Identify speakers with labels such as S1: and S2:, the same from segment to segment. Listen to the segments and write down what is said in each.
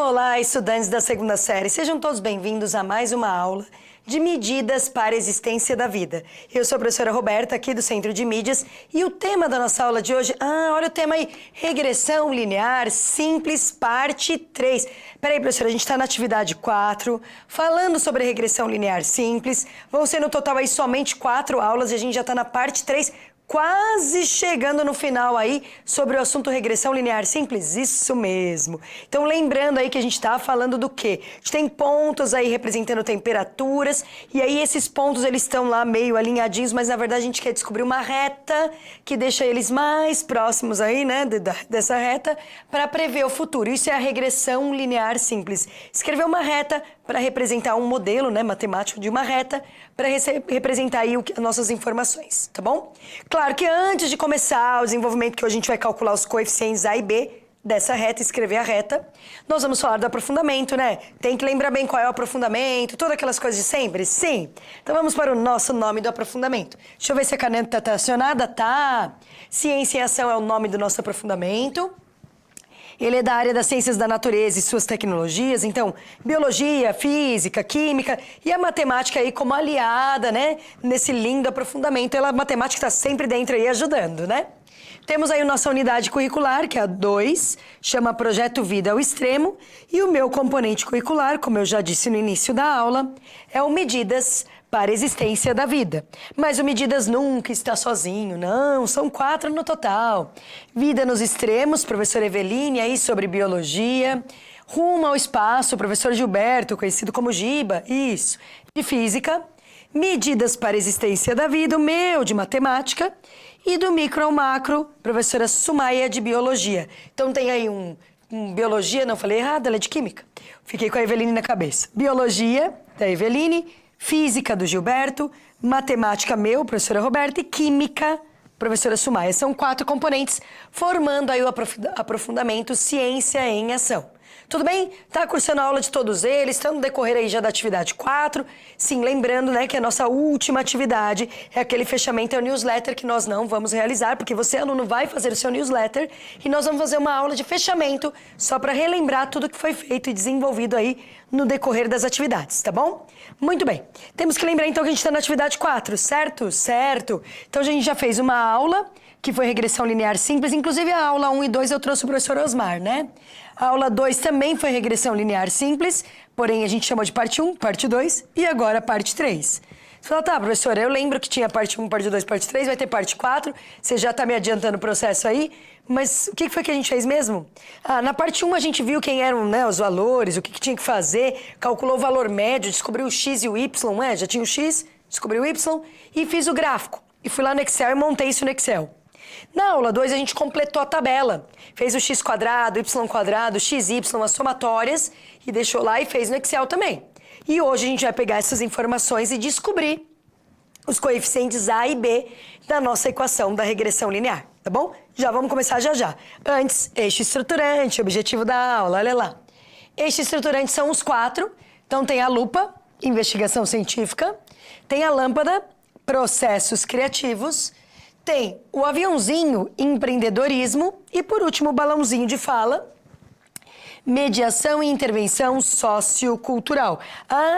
S1: Olá, estudantes da segunda série. Sejam todos bem-vindos a mais uma aula de medidas para a existência da vida. Eu sou a professora Roberta, aqui do Centro de Mídias, e o tema da nossa aula de hoje... olha o tema aí, regressão linear simples, parte 3. Peraí, professora, a gente está na atividade 4, falando sobre regressão linear simples. Vão ser no total aí somente 4 aulas e a gente já está na parte 3, quase chegando no final aí sobre o assunto regressão linear simples, isso mesmo. Então lembrando aí que a gente tá falando do quê? A gente tem pontos aí representando temperaturas e aí esses pontos eles estão lá meio alinhadinhos, mas na verdade a gente quer descobrir uma reta que deixa eles mais próximos aí, né, dessa reta para prever o futuro. Isso é a regressão linear simples. Escrever uma reta para representar um modelo, né, matemático de uma reta, para representar aí as nossas informações, tá bom? Claro que antes de começar o desenvolvimento, que hoje a gente vai calcular os coeficientes A e B dessa reta, escrever a reta, nós vamos falar do aprofundamento, né? Tem que lembrar bem qual é o aprofundamento, todas aquelas coisas de sempre? Sim! Então vamos para o nosso nome do aprofundamento. Deixa eu ver se a caneta tá acionada. Tá! Ciência em Ação é o nome do nosso aprofundamento. Ele é da área das ciências da natureza e suas tecnologias, então, biologia, física, química e a matemática aí como aliada, né, nesse lindo aprofundamento. A matemática está sempre dentro aí ajudando, né? Temos aí a nossa unidade curricular, que é a 2, chama Projeto Vida ao Extremo, e o meu componente curricular, como eu já disse no início da aula, é o Medidas para a Existência da Vida. Mas o Medidas nunca está sozinho, não, são 4 no total. Vida nos Extremos, professor Eveline, aí sobre biologia. Rumo ao Espaço, professor Gilberto, conhecido como Giba, isso, de física. Medidas para a Existência da Vida, o meu de matemática. E do micro ao macro, professora Sumaia, de biologia. Então tem aí um biologia, não falei errado, ela é de química. Fiquei com a Eveline na cabeça. Biologia, da Eveline. Física, do Gilberto. Matemática, meu, professora Roberta. E química, professora Sumaia. São 4 componentes, formando aí o aprofundamento Ciência em Ação. Tudo bem? Tá cursando a aula de todos eles, estão no decorrer aí já da atividade 4. Sim, lembrando, né, que a nossa última atividade é aquele fechamento, é o newsletter que nós não vamos realizar, porque você, aluno, vai fazer o seu newsletter e nós vamos fazer uma aula de fechamento só para relembrar tudo que foi feito e desenvolvido aí no decorrer das atividades, tá bom? Muito bem. Temos que lembrar, então, que a gente está na atividade 4, certo? Certo. Então, a gente já fez uma aula que foi regressão linear simples, inclusive a aula 1 e 2 eu trouxe o professor Osmar, né? A aula 2 também foi regressão linear simples, porém a gente chamou de parte 1, parte 2 e agora parte 3. Você fala, tá, professora, eu lembro que tinha parte 1, parte 2, parte 3, vai ter parte 4, você já tá me adiantando o processo aí, mas o que foi que a gente fez mesmo? Na parte 1 a gente viu quem eram, né, os valores, o que tinha que fazer, calculou o valor médio, descobriu o X e o Y, né? Já tinha o X, descobriu o Y e fiz o gráfico. E fui lá no Excel e montei isso no Excel. Na aula 2, a gente completou a tabela. Fez o x quadrado, y quadrado, xy, as somatórias, e deixou lá e fez no Excel também. E hoje a gente vai pegar essas informações e descobrir os coeficientes A e B da nossa equação da regressão linear, tá bom? Já vamos começar já. Antes, eixo estruturante, objetivo da aula, olha lá. Eixo estruturante são os 4. Então tem a lupa, investigação científica, tem a lâmpada, processos criativos, tem o aviãozinho, empreendedorismo e, por último, o balãozinho de fala, mediação e intervenção sociocultural.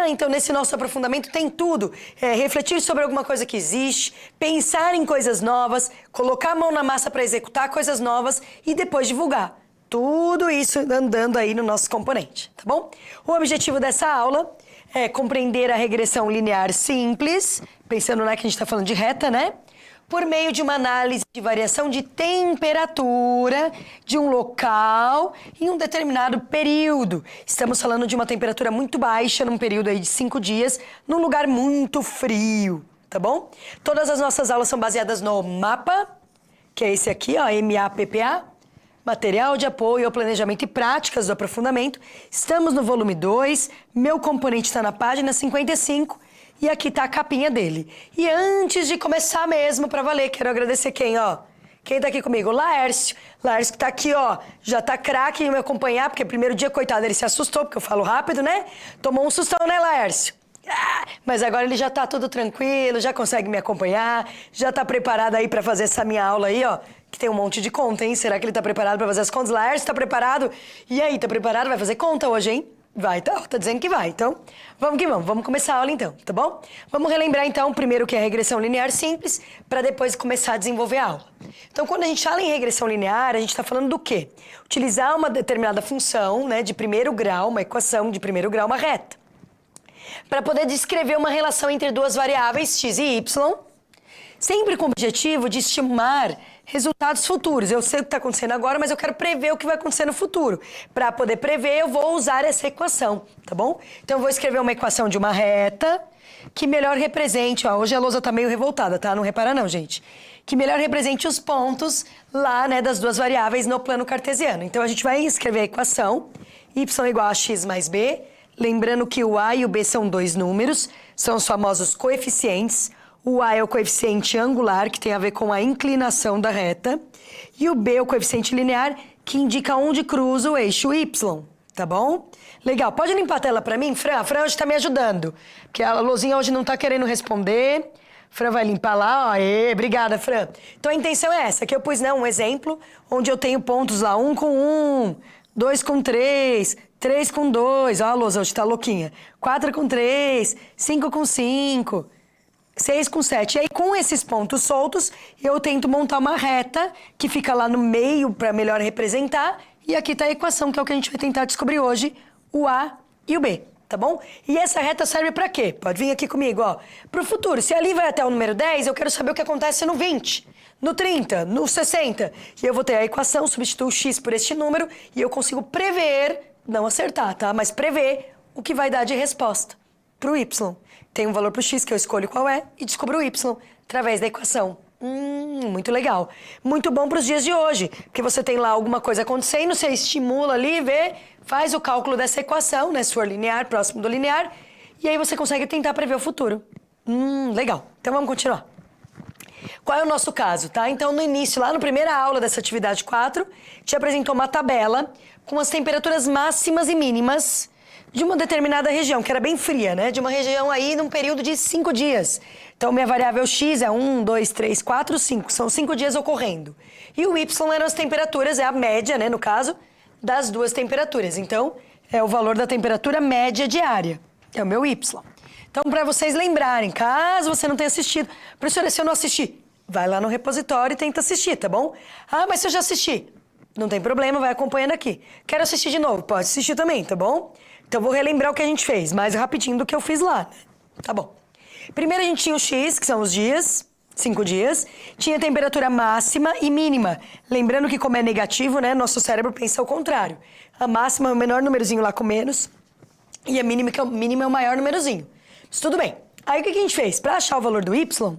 S1: Então nesse nosso aprofundamento tem tudo. Refletir sobre alguma coisa que existe, pensar em coisas novas, colocar a mão na massa para executar coisas novas e depois divulgar. Tudo isso andando aí no nosso componente, tá bom? O objetivo dessa aula é compreender a regressão linear simples, pensando, né, que a gente está falando de reta, né? Por meio de uma análise de variação de temperatura de um local em um determinado período. Estamos falando de uma temperatura muito baixa, num período aí de 5 dias, num lugar muito frio, tá bom? Todas as nossas aulas são baseadas no MAPA, que é esse aqui, ó, MAPPA, Material de Apoio ao Planejamento e Práticas do Aprofundamento. Estamos no volume 2, meu componente está na página 55, e aqui tá a capinha dele. E antes de começar mesmo pra valer, quero agradecer quem, ó? Quem tá aqui comigo? Laércio. Laércio que tá aqui, ó, já tá craque em me acompanhar, porque primeiro dia, coitado, ele se assustou, porque eu falo rápido, né? Tomou um sustão, né, Laércio? Mas agora ele já tá tudo tranquilo, já consegue me acompanhar, já tá preparado aí pra fazer essa minha aula aí, ó, que tem um monte de conta, hein? Será que ele tá preparado pra fazer as contas? Laércio, tá preparado? E aí, tá preparado? Vai fazer conta hoje, hein? Vai, tá dizendo que vai. Então, vamos que vamos. Vamos começar a aula, então, tá bom? Vamos relembrar, então, primeiro o que é regressão linear simples, para depois começar a desenvolver a aula. Então, quando a gente fala em regressão linear, a gente tá falando do quê? Utilizar uma determinada função, né, de primeiro grau, uma equação de primeiro grau, uma reta, para poder descrever uma relação entre duas variáveis, x e y, sempre com o objetivo de estimar resultados futuros. Eu sei o que está acontecendo agora, mas eu quero prever o que vai acontecer no futuro. Para poder prever, eu vou usar essa equação, tá bom? Então, eu vou escrever uma equação de uma reta que melhor represente... Ó, hoje a lousa tá meio revoltada, tá? Não repara não, gente. Que melhor represente os pontos lá, né, das duas variáveis no plano cartesiano. Então, a gente vai escrever a equação y igual a x mais b. Lembrando que o a e o b são dois números, são os famosos coeficientes. O a é o coeficiente angular, que tem a ver com a inclinação da reta. E o b é o coeficiente linear, que indica onde cruza o eixo y, tá bom? Legal, pode limpar a tela pra mim, Fran? A Fran hoje tá me ajudando, porque a Lozinha hoje não tá querendo responder. Fran vai limpar lá, ó. Aê, obrigada, Fran. Então a intenção é essa, que eu pus, né, um exemplo, onde eu tenho pontos lá, 1 com 1, 2 com 3, 3 com 2, ó, a Lousa hoje tá louquinha. 4 com 3, 5 com 5... 6 com 7. E aí, com esses pontos soltos, eu tento montar uma reta que fica lá no meio para melhor representar. E aqui tá a equação, que é o que a gente vai tentar descobrir hoje, o A e o B, tá bom? E essa reta serve para quê? Pode vir aqui comigo, ó. Pro futuro, se ali vai até o número 10, eu quero saber o que acontece no 20, no 30, no 60. E eu vou ter a equação, substituo o x por este número e eu consigo prever, não acertar, tá? Mas prever o que vai dar de resposta pro y. Tem um valor pro x que eu escolho qual é e descubro o y através da equação. Muito legal. Muito bom pros dias de hoje, porque você tem lá alguma coisa acontecendo, você estimula ali, vê, faz o cálculo dessa equação, né, se for linear, próximo do linear, e aí você consegue tentar prever o futuro. Legal. Então vamos continuar. Qual é o nosso caso, tá? Então, no início, lá na primeira aula dessa atividade 4, te apresentou uma tabela com as temperaturas máximas e mínimas de uma determinada região, que era bem fria, né? De uma região aí num período de 5 dias. Então, minha variável x é 1, 2, 3, 4, 5. São 5 dias ocorrendo. E o y eram as temperaturas, é a média, né, no caso, das duas temperaturas. Então, é o valor da temperatura média diária. É o meu y. Então, para vocês lembrarem, caso você não tenha assistido... Professora, se eu não assisti, vai lá no repositório e tenta assistir, tá bom? Ah, mas se eu já assisti, não tem problema, vai acompanhando aqui. Quero assistir de novo, pode assistir também, tá bom? Então, vou relembrar o que a gente fez, mais rapidinho do que eu fiz lá, né? Tá bom. Primeiro, a gente tinha o x, que são os dias, 5 dias. Tinha temperatura máxima e mínima. Lembrando que, como é negativo, né? Nosso cérebro pensa ao contrário. A máxima é o menor númerozinho lá com menos. E a mínima é o maior númerozinho. Mas tudo bem. Aí, o que a gente fez? Para achar o valor do y,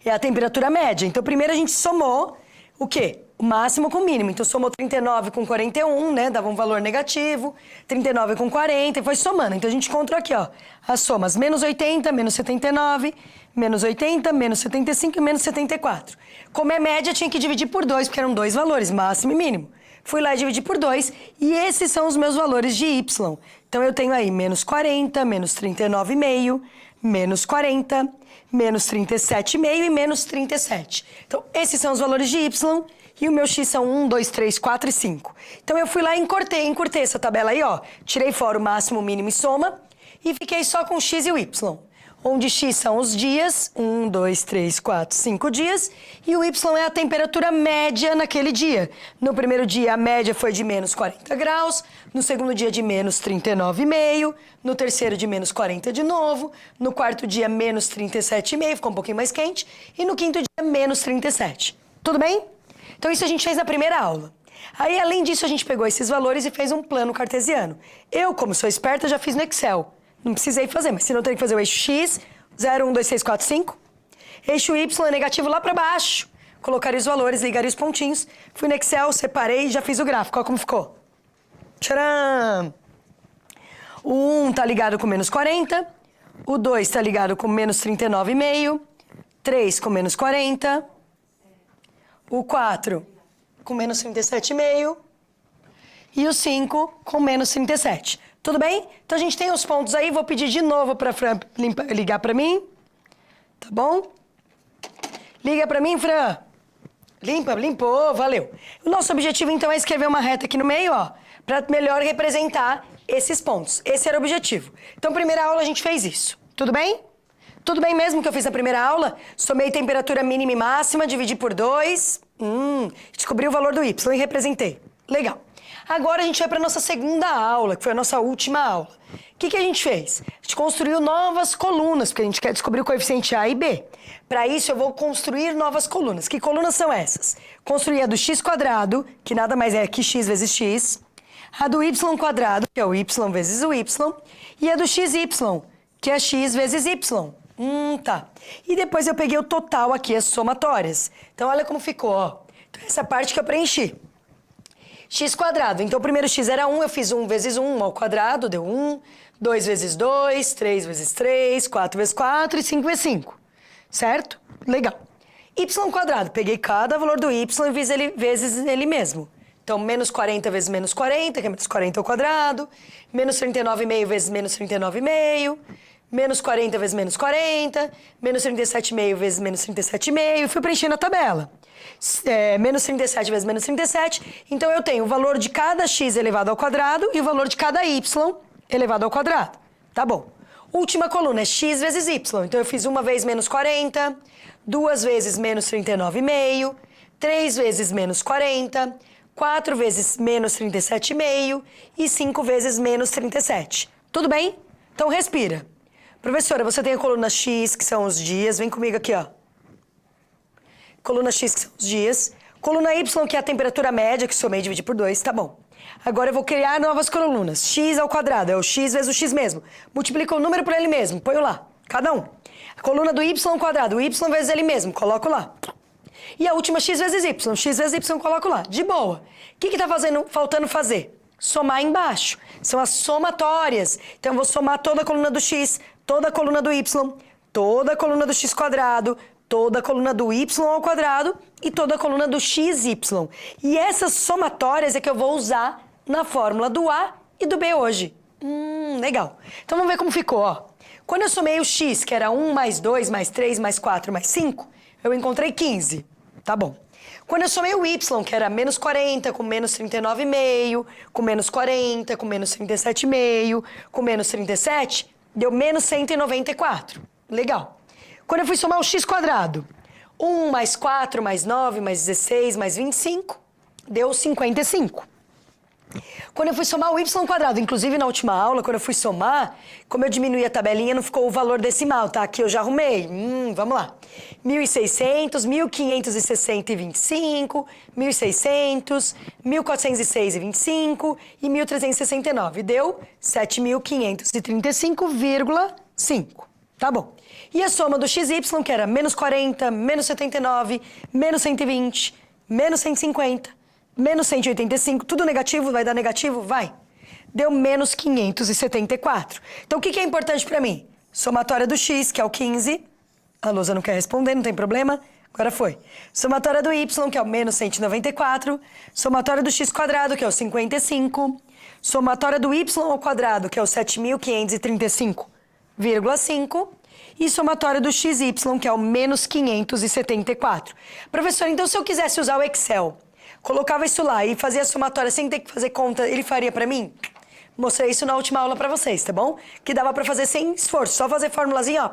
S1: é a temperatura média. Então, primeiro a gente somou o quê? O máximo com o mínimo. Então, somou 39 com 41, né? Dava um valor negativo. 39 com 40 e foi somando. Então, a gente encontrou aqui, ó, as somas. Menos 80, menos 79, menos 80, menos 75 e menos 74. Como é média, tinha que dividir por 2, porque eram dois valores, máximo e mínimo. Fui lá e dividi por 2, e esses são os meus valores de y. Então, eu tenho aí menos 40, menos 39,5, menos 40, menos 37,5 e menos 37. Então, esses são os valores de y, e o meu x são 1, 2, 3, 4 e 5. Então, eu fui lá e encurtei essa tabela aí, ó. Tirei fora o máximo, o mínimo e soma, e fiquei só com o x e o y. Onde x são os dias, 1, 2, 3, 4, 5 dias, e o y é a temperatura média naquele dia. No primeiro dia, a média foi de menos 40 graus, no segundo dia, de menos 39,5, no terceiro, de menos 40 de novo, no quarto dia, menos 37,5, ficou um pouquinho mais quente, e no quinto dia, menos 37. Tudo bem? Então, isso a gente fez na primeira aula. Aí, além disso, a gente pegou esses valores e fez um plano cartesiano. Eu, como sou esperta, já fiz no Excel. Não precisei fazer, mas se não, teria que fazer o eixo x, 0, 1, 2, 3, 4, 5. Eixo y é negativo lá para baixo. Colocaria os valores, ligaria os pontinhos. Fui no Excel, separei e já fiz o gráfico. Olha como ficou. Tcharam! O 1 tá ligado com menos 40. O 2 tá ligado com menos 39,5. 3 com menos 40. O 4 com menos 37,5. E o 5 com menos 37. Tudo bem? Então, a gente tem os pontos aí. Vou pedir de novo para a Fran ligar para mim. Tá bom? Liga para mim, Fran. Limpa, limpou, valeu. O nosso objetivo, então, é escrever uma reta aqui no meio, ó, para melhor representar esses pontos. Esse era o objetivo. Então, primeira aula a gente fez isso. Tudo bem? Tudo bem mesmo que eu fiz na primeira aula? Somei temperatura mínima e máxima, dividi por 2. Descobri o valor do y e representei. Legal. Agora a gente vai para nossa segunda aula, que foi a nossa última aula. O que a gente fez? A gente construiu novas colunas, porque a gente quer descobrir o coeficiente A e B. Para isso, eu vou construir novas colunas. Que colunas são essas? Construir a do x², que nada mais é que x vezes x. A do y², que é o y vezes o y. E a do xy, que é x vezes y. Tá. E depois eu peguei o total aqui, as somatórias. Então, olha como ficou, ó. Então, essa parte que eu preenchi. x². Então, o primeiro x era 1, eu fiz 1 vezes 1 ao quadrado, deu 1. 2 vezes 2, 3 vezes 3, 4 vezes 4 e 5 vezes 5. Certo? Legal. y². Peguei cada valor do y e fiz ele vezes ele mesmo. Então, menos 40 vezes menos 40, que é menos 40 ao quadrado. Menos 39,5 vezes menos 39,5. Menos 40 vezes menos 40. Menos 37,5 vezes menos 37,5. E fui preenchendo a tabela. Menos 37 vezes menos 37. Então, eu tenho o valor de cada x elevado ao quadrado e o valor de cada y elevado ao quadrado. Tá bom. Última coluna é x vezes y. Então, eu fiz uma vez menos 40, duas vezes menos 39,5, 3 vezes menos 40, 4 vezes menos 37,5 e 5 vezes menos 37. Tudo bem? Então, respira. Professora, você tem a coluna x, que são os dias. Vem comigo aqui, ó. Coluna x, que são os dias. Coluna y, que é a temperatura média, que somei e dividi por 2, tá bom. Agora eu vou criar novas colunas. X ao quadrado, é o x vezes o x mesmo. Multiplica o número por ele mesmo, ponho lá, cada um. A coluna do y ao quadrado, o y vezes ele mesmo, coloco lá. E a última x vezes y, coloco lá. De boa. O que tá faltando fazer? Somar embaixo. São as somatórias. Então eu vou somar toda a coluna do x, toda a coluna do y, toda a coluna do x², toda a coluna do y ao quadrado e toda a coluna do xy. E essas somatórias é que eu vou usar na fórmula do A e do B hoje. Legal. Então vamos ver como ficou, ó. Quando eu somei o x, que era 1 mais 2 mais 3 mais 4 mais 5, eu encontrei 15. Tá bom. Quando eu somei o y, que era menos 40 com menos 39,5, com menos 40 com menos 37,5, com menos 37, deu menos 194. Legal. Quando eu fui somar o x², 1 mais 4 mais 9 mais 16 mais 25, deu 55. Quando eu fui somar o y², inclusive na última aula, quando eu fui somar, como eu diminuí a tabelinha, não ficou o valor decimal, tá? Aqui eu já arrumei. Vamos lá. 1.600, 1.560 e 25, 1.600, 1.406 e 25 e 1.369. Deu 7.535,5. Tá bom. E a soma do xy, que era menos 40, menos 79, menos 120, menos 150, menos 185, tudo negativo, vai dar negativo? Vai. Deu menos 574. Então, o que é importante pra mim? Somatória do x, que é o 15. A Lusa não quer responder, não tem problema. Agora foi. Somatória do y, que é o menos 194. Somatória do x², que é o 55. Somatória do y ao quadrado, que é o 7.535,5. E somatória do xy, que é o menos 574. Professor, então se eu quisesse usar o Excel, colocava isso lá e fazia a somatória sem ter que fazer conta, ele faria pra mim? Mostrei isso na última aula pra vocês, tá bom? Que dava pra fazer sem esforço, só fazer formulazinha, ó,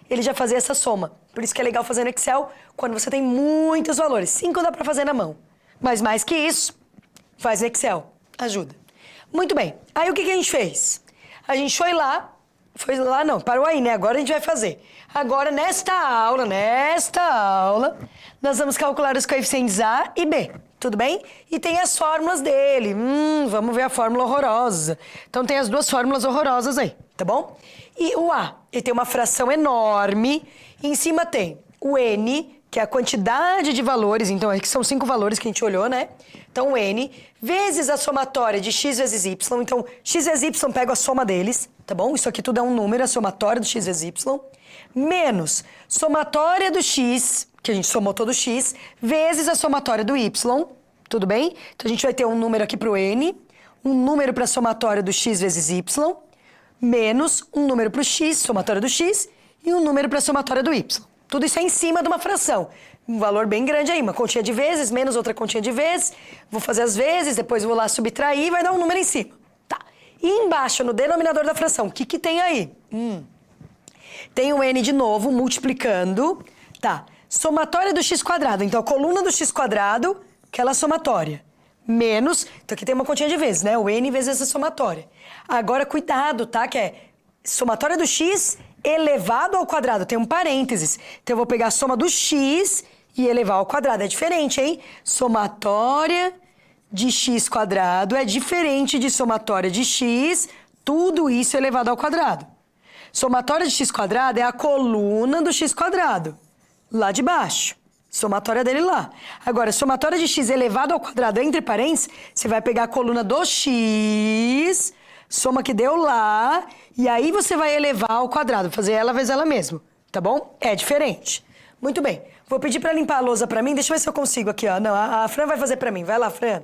S1: ele já fazia essa soma. Por isso que é legal fazer no Excel quando você tem muitos valores. 5 dá pra fazer na mão. Mas mais que isso, faz no Excel. Ajuda. Muito bem. Aí o que a gente fez? A gente foi lá não, parou aí, né? Agora a gente vai fazer. Agora, nesta aula, nós vamos calcular os coeficientes A e B, tudo bem? E tem as fórmulas dele. Vamos ver a fórmula horrorosa. Então, tem as duas fórmulas horrorosas aí, tá bom? E o A, ele tem uma fração enorme. E em cima tem o N, que é a quantidade de valores. Então, aqui são 5 valores que a gente olhou, né? Então, o N, vezes a somatória de x vezes y. Então, x vezes y, pego a soma deles, tá bom? Isso aqui tudo é um número, a somatória do x vezes y. Menos somatória do x, que a gente somou todo x, vezes a somatória do y, tudo bem? Então, a gente vai ter um número aqui pro N, um número para a somatória do x vezes y, menos um número pro x, somatória do x, e um número para a somatória do y. Tudo isso é em cima de uma fração. Um valor bem grande aí, uma continha de vezes, menos outra continha de vezes. Vou fazer as vezes, depois vou lá subtrair e vai dar um número em cima. Tá. E embaixo, no denominador da fração, o que que tem aí? Tem o n de novo, multiplicando. Tá. Somatória do x². Então, a coluna do x², aquela somatória. Menos, então aqui tem uma continha de vezes, né? O n vezes essa somatória. Agora, cuidado, tá? Que é somatória do x elevado ao quadrado. Tem um parênteses. Então, eu vou pegar a soma do x e elevar ao quadrado. É diferente, hein? Somatória de x² é diferente de somatória de x, tudo isso elevado ao quadrado. Somatória de x² é a coluna do x², lá de baixo. Somatória dele lá. Agora, somatória de x elevado ao quadrado, entre parênteses, você vai pegar a coluna do x, soma que deu lá, e aí você vai elevar ao quadrado, fazer ela vezes ela mesma, tá bom? É diferente. Muito bem. Vou pedir pra limpar a lousa pra mim, deixa eu ver se eu consigo aqui, ó. Não, a Fran vai fazer pra mim. Vai lá, Fran.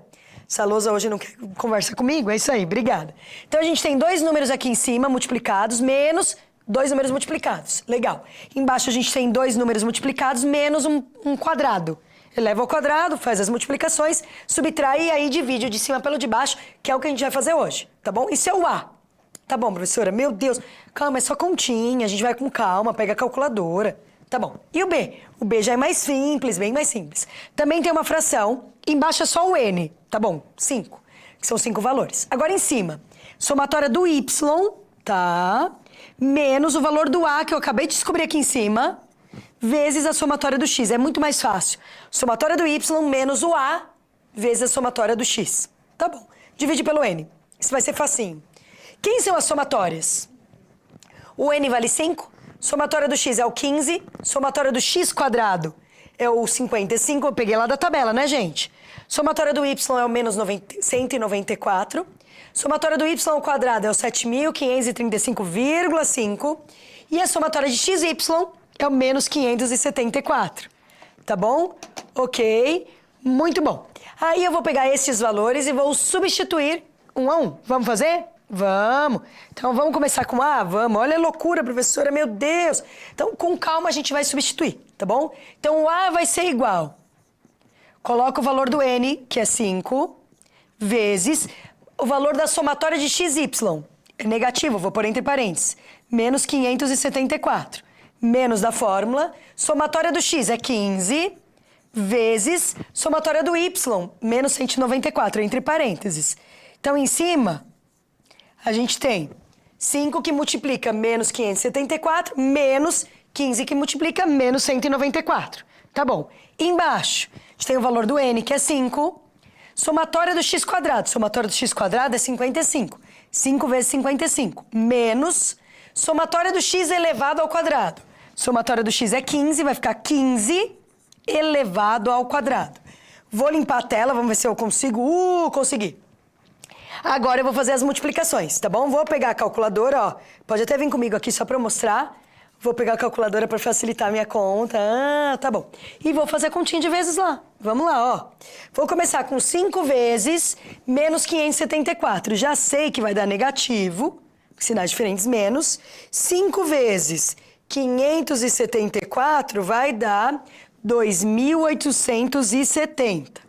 S1: Essa lousa hoje não quer conversa comigo? É isso aí, obrigada. Então, a gente tem 2 números aqui em cima, multiplicados, menos 2 números multiplicados. Legal. Embaixo a gente tem 2 números multiplicados menos um quadrado. Eleva ao quadrado, faz as multiplicações, subtrai e aí divide o de cima pelo de baixo, que é o que a gente vai fazer hoje, tá bom? Isso é o A. Tá bom, professora? Meu Deus. Calma, é só continha, a gente vai com calma, pega a calculadora. Tá bom. E o B? O B já é mais simples, bem mais simples. Também tem uma fração, embaixo é só o N, tá bom? 5, que são 5 valores. Agora em cima, somatória do Y, tá? Menos o valor do A, que eu acabei de descobrir aqui em cima, vezes a somatória do X. É muito mais fácil. Somatória do Y menos o A, vezes a somatória do X. Tá bom. Divide pelo N. Isso vai ser facinho. Quem são as somatórias? O N vale 5, somatória do X é o 15, somatória do x² é o 55, eu peguei lá da tabela, né, gente? Somatória do Y é o menos 194, somatória do y² é o 7.535,5 e a somatória de xy é o menos 574, tá bom? Ok, muito bom. Aí eu vou pegar esses valores e vou substituir um a um. Vamos fazer? Vamos. Então, vamos começar com A? Vamos. Olha a loucura, professora, meu Deus. Então, com calma, a gente vai substituir, tá bom? Então, o A vai ser igual. Coloca o valor do N, que é 5, vezes o valor da somatória de XY. É negativo, vou pôr entre parênteses. Menos 574. Menos da fórmula. Somatória do X é 15, vezes somatória do Y, menos 194, entre parênteses. Então, em cima, a gente tem 5 que multiplica menos 574, menos 15 que multiplica menos 194. Tá bom. Embaixo, a gente tem o valor do N, que é 5. Somatória do x². Somatória do x² é 55. 5 vezes 55. Menos somatória do x elevado ao quadrado. Somatória do x é 15, vai ficar 15 elevado ao quadrado. Vou limpar a tela, vamos ver se eu consigo. Consegui. Agora eu vou fazer as multiplicações, tá bom? Vou pegar a calculadora, ó. Pode até vir comigo aqui só pra eu mostrar. Vou pegar a calculadora pra facilitar a minha conta. Ah, tá bom. E vou fazer a continha de vezes lá. Vamos lá, ó. Vou começar com 5 vezes menos 574. Já sei que vai dar negativo, sinais diferentes, menos. 5 vezes 574 vai dar 2.870.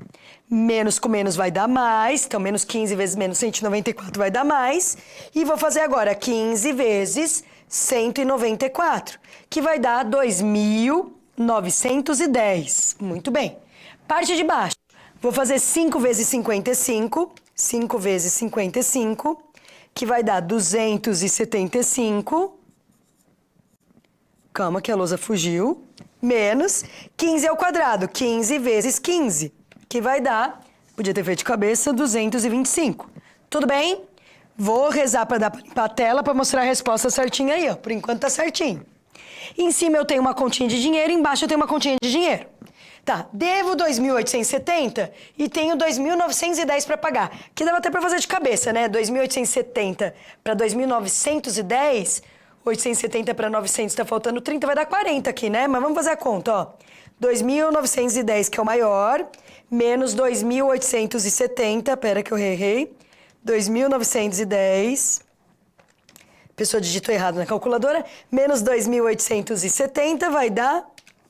S1: Menos com menos vai dar mais, então menos 15 vezes menos 194 vai dar mais. E vou fazer agora 15 vezes 194, que vai dar 2.910. Muito bem. Parte de baixo, vou fazer 5 vezes 55, 5 vezes 55, que vai dar 275. Calma que a lousa fugiu. Menos 15 ao quadrado, 15 vezes 15. Que vai dar, podia ter feito de cabeça, 225. Tudo bem? Vou rezar para dar pra limpar a tela para mostrar a resposta certinha aí, ó. Por enquanto tá certinho. Em cima eu tenho uma continha de dinheiro, embaixo eu tenho uma continha de dinheiro. Tá, devo 2.870 e tenho 2.910 para pagar. Que dava até para fazer de cabeça, né? 2.870 para 2.910, 870 para 900 tá faltando 30, vai dar 40 aqui, né? Mas vamos fazer a conta, ó. 2.910, que é o maior, menos 2.870, pera que eu errei, 2.910, pessoa digitou errado na calculadora, menos 2.870 vai dar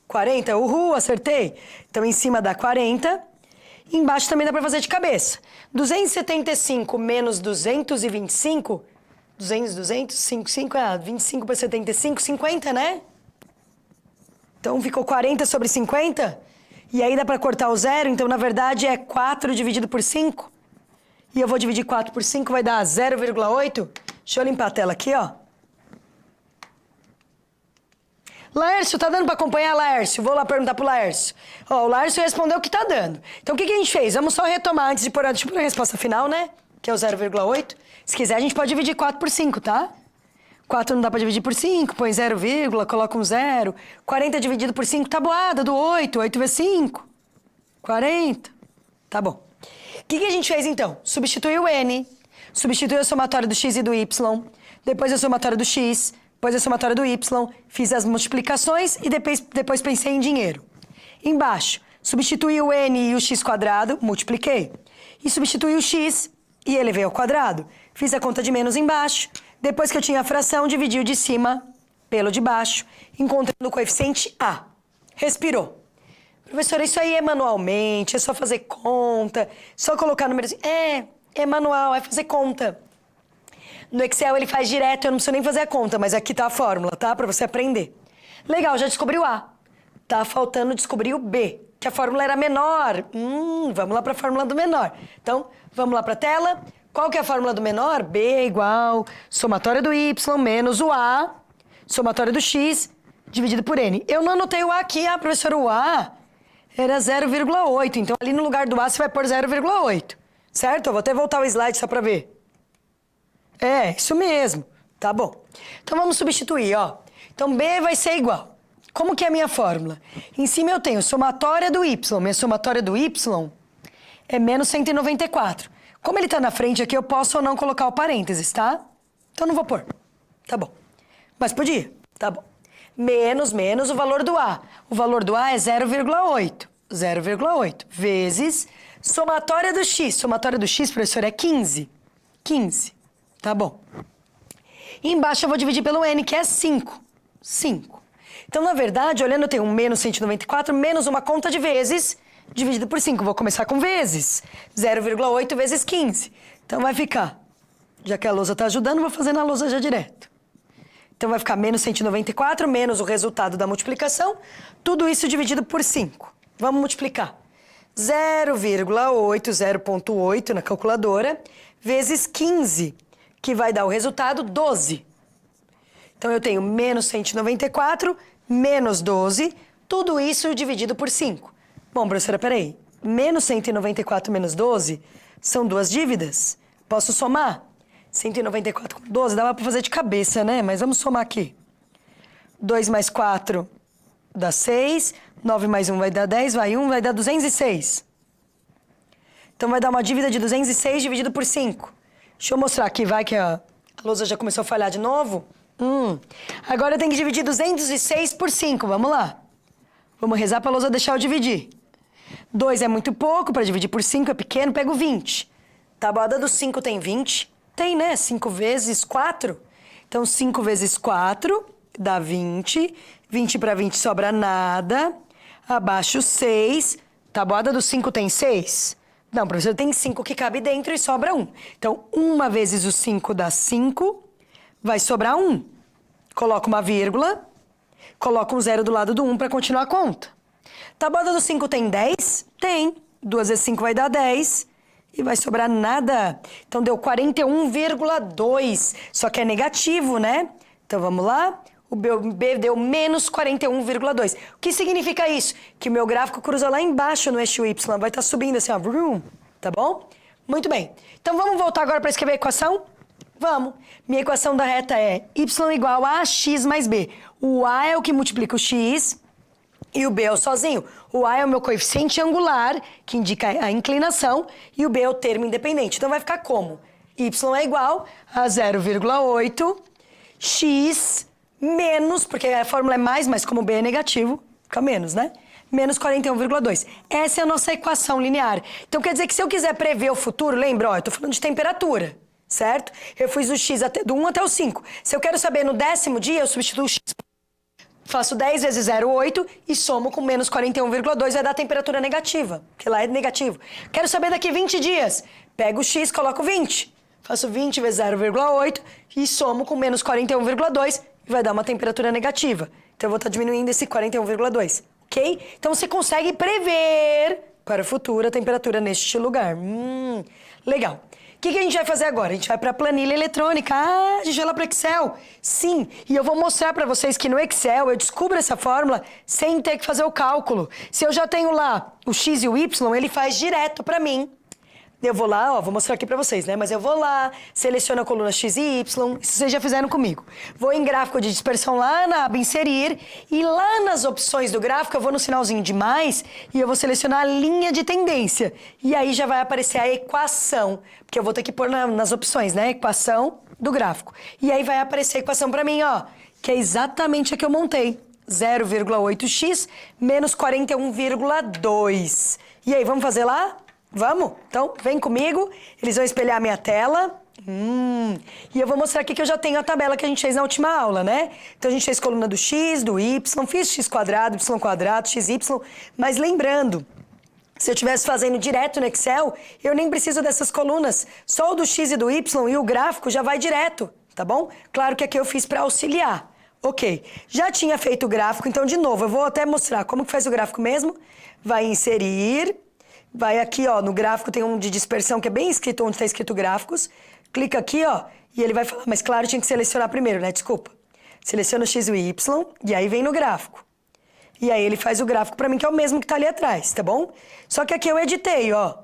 S1: 40, uhul, acertei. Então, em cima dá 40. Embaixo também dá pra fazer de cabeça. 275 menos 225... 5, 25 para 75, 50, né? Então, ficou 40 sobre 50. E aí dá pra cortar o zero. Então, na verdade, é 4 dividido por 5. E eu vou dividir 4 por 5, vai dar 0,8. Deixa eu limpar a tela aqui, ó. Laércio, tá dando pra acompanhar, Laércio? Vou lá perguntar pro Laércio. Ó, o Laércio respondeu que tá dando. Então, o que a gente fez? Vamos só retomar antes de pôr a resposta final, né? Que é o 0,8. Se quiser, a gente pode dividir 4 por 5, tá? 4 não dá pra dividir por 5, põe 0, coloca um 0. 40 dividido por 5, tabuada do 8. 8 vezes 5. 40. Tá bom. O que a gente fez, então? Substituiu o n, substituiu a somatória do x e do y, depois a somatória do x, depois a somatória do y, fiz as multiplicações e depois pensei em dinheiro. Embaixo, substituí o n e o x quadrado, multipliquei. E substituí o x e elevei ao quadrado. Fiz a conta de menos embaixo. Depois que eu tinha a fração, dividi o de cima pelo de baixo, encontrando o coeficiente a. Respirou. Professora, isso aí é manualmente, é só fazer conta, só colocar números... É manual, é fazer conta. No Excel ele faz direto, eu não preciso nem fazer a conta, mas aqui tá a fórmula, tá? Pra você aprender. Legal, já descobriu A. Tá faltando descobrir o B, que a fórmula era menor. Vamos lá pra fórmula do menor. Então, vamos lá pra tela. Qual que é a fórmula do menor? B é igual somatória do y menos o A, somatória do x, dividido por n. Eu não anotei o A aqui, professora, o A era 0,8. Então, ali no lugar do A, você vai pôr 0,8. Certo? Eu vou até voltar o slide só pra ver. É, isso mesmo. Tá bom. Então, vamos substituir, ó. Então, B vai ser igual. Como que é a minha fórmula? Em cima eu tenho somatória do y. Minha somatória do y é menos 194. Como ele tá na frente aqui, eu posso ou não colocar o parênteses, tá? Então, não vou pôr. Tá bom. Mas podia. Tá bom. Menos o valor do A. O valor do A é 0,8. 0,8 vezes somatória do x. Somatória do x, professor, é 15. 15. Tá bom. E embaixo eu vou dividir pelo n, que é 5. 5. Então, na verdade, olhando, eu tenho um menos 194, menos uma conta de vezes, dividido por 5. Vou começar com vezes. 0,8 vezes 15. Então, vai ficar... Já que a lousa tá ajudando, vou fazer na lousa já direto. Então, vai ficar menos 194, menos o resultado da multiplicação. Tudo isso dividido por 5. Vamos multiplicar. 0,8 na calculadora, vezes 15, que vai dar o resultado 12. Então, eu tenho menos 194, menos 12, tudo isso dividido por 5. Bom, professora, peraí. Menos 194 menos 12 são duas dívidas? Posso somar? 194 com 12, dava pra fazer de cabeça, né? Mas vamos somar aqui. 2 mais 4 dá 6, 9 mais 1 vai dar 10, vai 1, vai dar 206. Então, vai dar uma dívida de 206 dividido por 5. Deixa eu mostrar aqui, vai que a lousa já começou a falhar de novo. Agora eu tenho que dividir 206 por 5, vamos lá. Vamos rezar pra lousa deixar eu dividir. 2 é muito pouco, para dividir por 5 é pequeno, pego 20. Tabuada do 5 tem 20? Tem, né? 5 vezes 4. Então, 5 vezes 4 dá 20. 20 para 20 sobra nada. Abaixo 6. Tabuada do 5 tem 6? Não, professor, tem 5 que cabe dentro e sobra 1. Então, 1 vezes o 5 dá 5. Vai sobrar 1. Coloco uma vírgula. Coloco um 0 do lado do 1 para continuar a conta. Tabuada do 5 tem 10? Tem. 2 vezes 5 vai dar 10. E vai sobrar nada. Então, deu 41,2. Só que é negativo, né? Então, vamos lá. O B deu menos 41,2. O que significa isso? Que o meu gráfico cruza lá embaixo no eixo Y. Vai estar subindo assim, ó. Tá bom? Muito bem. Então, vamos voltar agora para escrever a equação? Vamos. Minha equação da reta é y igual a x mais b. O a é o que multiplica o x e o b é o sozinho. O a é o meu coeficiente angular, que indica a inclinação, e o b é o termo independente. Então, vai ficar como? Y é igual a 0,8 x menos, porque a fórmula é mais, mas como b é negativo, fica menos, né? Menos 41,2. Essa é a nossa equação linear. Então, quer dizer que se eu quiser prever o futuro, lembra, ó, eu tô falando de temperatura, certo? Eu fiz o x do 1 até o 5. Se eu quero saber no 10º dia, eu substituo o x faço 10 vezes 0,8 e somo com menos 41,2, vai dar temperatura negativa, porque lá é negativo. Quero saber daqui 20 dias. Pego o x, coloco 20. Faço 20 vezes 0,8 e somo com menos 41,2 e vai dar uma temperatura negativa. Então eu vou estar diminuindo esse 41,2, ok? Então você consegue prever para o futuro a temperatura neste lugar. Legal. O que a gente vai fazer agora? A gente vai para a planilha eletrônica. A gente vai lá para o Excel. Sim, e eu vou mostrar para vocês que no Excel eu descubro essa fórmula sem ter que fazer o cálculo. Se eu já tenho lá o x e o y, ele faz direto para mim. Eu vou lá, ó, vou mostrar aqui pra vocês, né? Mas eu vou lá, seleciono a coluna X e Y, isso vocês já fizeram comigo. Vou em gráfico de dispersão lá na aba inserir e lá nas opções do gráfico eu vou no sinalzinho de mais e eu vou selecionar a linha de tendência. E aí já vai aparecer a equação, porque eu vou ter que pôr nas opções, né? Equação do gráfico. E aí vai aparecer a equação pra mim, ó, que é exatamente a que eu montei. 0,8x menos 41,2. E aí, vamos fazer lá? Vamos? Então, vem comigo. Eles vão espelhar a minha tela. E eu vou mostrar aqui que eu já tenho a tabela que a gente fez na última aula, né? Então, a gente fez coluna do x, do y, fiz x quadrado, y quadrado, xy. Mas lembrando, se eu estivesse fazendo direto no Excel, eu nem preciso dessas colunas. Só o do x e do y e o gráfico já vai direto, tá bom? Claro que aqui eu fiz para auxiliar. Ok. Já tinha feito o gráfico, então, de novo, eu vou até mostrar como que faz o gráfico mesmo. Vai inserir... Vai aqui, ó, no gráfico tem um de dispersão que é bem escrito onde está escrito gráficos. Clica aqui, ó, e ele vai falar, mas claro, tinha que selecionar primeiro, né? Desculpa. Seleciona o x e o y, e aí vem no gráfico. E aí ele faz o gráfico pra mim, que é o mesmo que tá ali atrás, tá bom? Só que aqui eu editei, ó.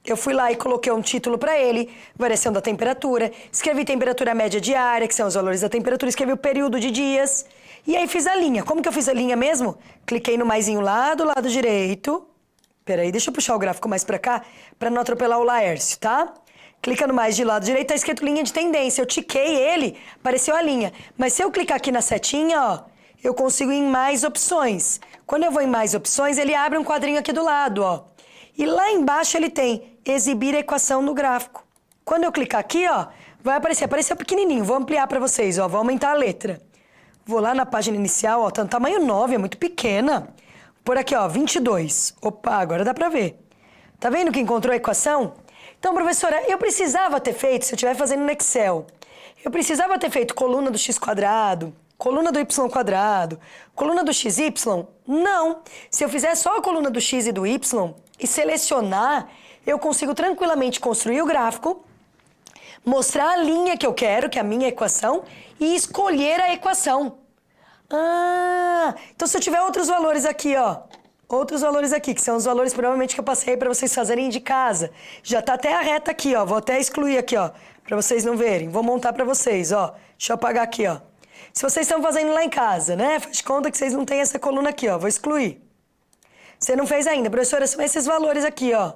S1: Eu fui lá e coloquei um título pra ele, variação da temperatura, escrevi temperatura média diária, que são os valores da temperatura, escrevi o período de dias, e aí fiz a linha. Como que eu fiz a linha mesmo? Cliquei no maisinho lá do lado direito. Peraí, deixa eu puxar o gráfico mais pra cá, pra não atropelar o Laércio, tá? Clica no mais de lado direito, tá escrito linha de tendência. Eu tiquei ele, apareceu a linha. Mas se eu clicar aqui na setinha, ó, eu consigo ir em mais opções. Quando eu vou em mais opções, ele abre um quadrinho aqui do lado, ó. E lá embaixo ele tem exibir a equação no gráfico. Quando eu clicar aqui, ó, vai aparecer. Apareceu pequenininho, vou ampliar pra vocês, ó, vou aumentar a letra. Vou lá na página inicial, ó, tá no tamanho 9, é muito pequena. Por aqui, ó, 22. Opa, agora dá pra ver. Tá vendo que encontrou a equação? Então, professora, eu precisava ter feito, se eu estiver fazendo no Excel, eu precisava ter feito coluna do x quadrado, coluna do y quadrado, coluna do xy? Não. Se eu fizer só a coluna do x e do y e selecionar, eu consigo tranquilamente construir o gráfico, mostrar a linha que eu quero, que é a minha equação, e escolher a equação. Então se eu tiver outros valores aqui, ó, outros valores aqui, que são os valores provavelmente que eu passei para vocês fazerem de casa. Já tá até a reta aqui, ó, vou até excluir aqui, ó, para vocês não verem. Vou montar para vocês, ó, deixa eu apagar aqui, ó. Se vocês estão fazendo lá em casa, né, faz de conta que vocês não têm essa coluna aqui, ó, vou excluir. Você não fez ainda, professora, são esses valores aqui, ó.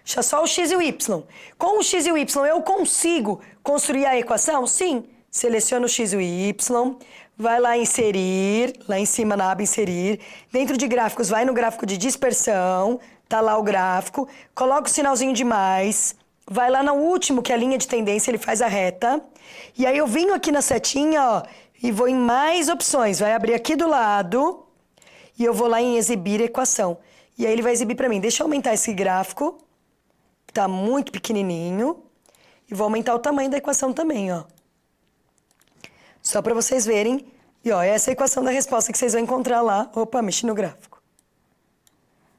S1: Deixa só o x e o y. Com o x e o y eu consigo construir a equação? Sim. Seleciona o x e o y, vai lá inserir, lá em cima na aba inserir, dentro de gráficos vai no gráfico de dispersão, tá lá o gráfico, coloca o sinalzinho de mais, vai lá no último que é a linha de tendência, ele faz a reta, e aí eu venho aqui na setinha, ó, e vou em mais opções, vai abrir aqui do lado, e eu vou lá em exibir equação, e aí ele vai exibir pra mim. Deixa eu aumentar esse gráfico, que tá muito pequenininho, e vou aumentar o tamanho da equação também, ó. Só para vocês verem. E, ó, essa é a equação da resposta que vocês vão encontrar lá. Opa, mexi no gráfico.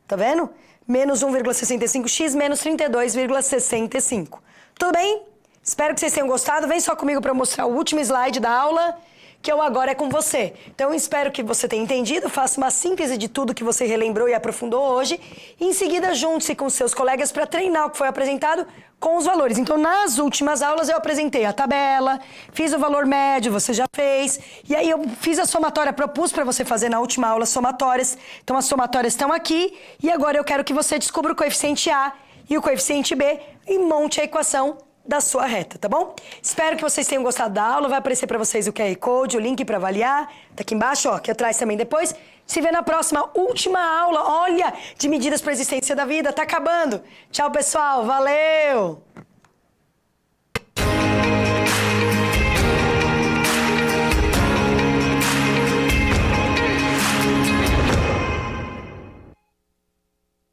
S1: Tá vendo? Menos 1,65x menos 32,65. Tudo bem? Espero que vocês tenham gostado. Vem só comigo para mostrar o último slide da aula, que eu agora é com você. Então, eu espero que você tenha entendido. Faça uma síntese de tudo que você relembrou e aprofundou hoje. E, em seguida, junte-se com seus colegas para treinar o que foi apresentado com os valores. Então, nas últimas aulas, eu apresentei a tabela, fiz o valor médio, você já fez. E aí, eu fiz a somatória, propus para você fazer na última aula somatórias. Então, as somatórias estão aqui. E agora, eu quero que você descubra o coeficiente A e o coeficiente B e monte a equação da sua reta, tá bom? Espero que vocês tenham gostado da aula. Vai aparecer pra vocês o QR Code, o link pra avaliar. Tá aqui embaixo, ó, aqui atrás também depois. Se vê na próxima, última aula, olha, de medidas para a existência da vida. Tá acabando. Tchau, pessoal. Valeu!